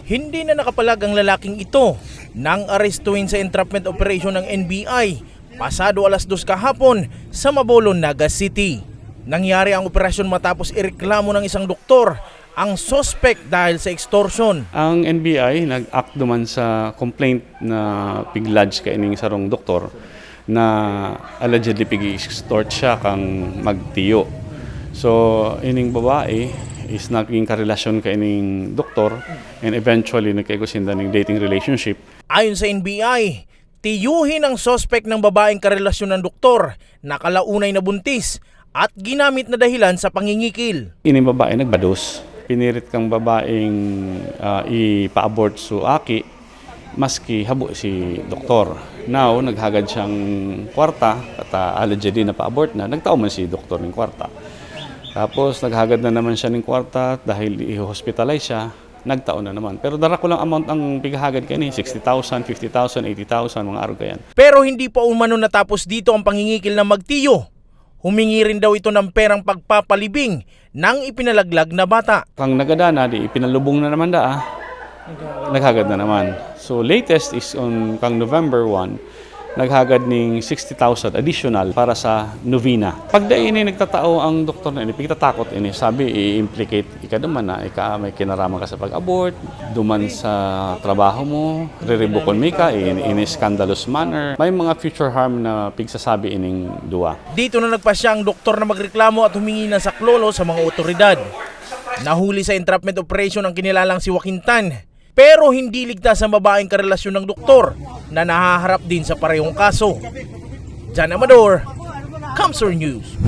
Hindi na nakapalag ang lalaking ito nang arestuhin sa entrapment operation ng NBI pasado 2:00 kahapon sa Mabolon, Naga City. Nangyari ang operasyon matapos ireklamo ng isang doktor ang suspect dahil sa extortion. Ang NBI nag-act duman sa complaint na piglodge ka ining sarong doktor na allegedly pig-extort siya kang magtiyo. So ining babae is naging karelasyon ka ining doktor and eventually nagkaigusinda ng dating relationship. Ayon sa NBI, tiyuhin ang suspect ng babaeng karelasyon ng doktor na kalaunay na buntis at ginamit na dahilan sa pangingikil. Ining babae nagbados. Pinirit kang babaeng ipa-abort su aki maski habo si doktor. Now, naghagad siyang kwarta at allegedly na pa-abort na, nagtao man si doktor ng kwarta. Tapos naghagad na naman siya ng kwarta dahil i-hospitalize siya, nagtao na naman. Pero dara ko lang amount ang pighagad kay ni 60,000, 50,000, 80,000 mga araw kayan. Pero hindi pa umano natapos dito ang pangingikil ng magtiyo. Humingi rin daw ito ng perang pagpapalibing ng ipinalaglag na bata. Kang nagadana, di ipinalubong na naman naghagad na naman. So latest is on kang November 1, naghagad ning 60,000 additional para sa novena. Pagda ini nagtatao ang doktor na ini, pigtatakot ini, sabi i-implicate ikaduman na may kinaraman ka sa pag-abort, duman sa trabaho mo, riribukon mi ka in a scandalous manner. May mga future harm na pigsasabi ining duwa. Dito na nagpasya ang doktor na magreklamo at humingi ng saklolo sa mga otoridad. Nahuli sa entrapment operation ang kinilalang si Joaquin Tan. Pero hindi ligtas ang babaeng karelasyon ng doktor na nahaharap din sa parehong kaso. Jan Amador, Kamsur News.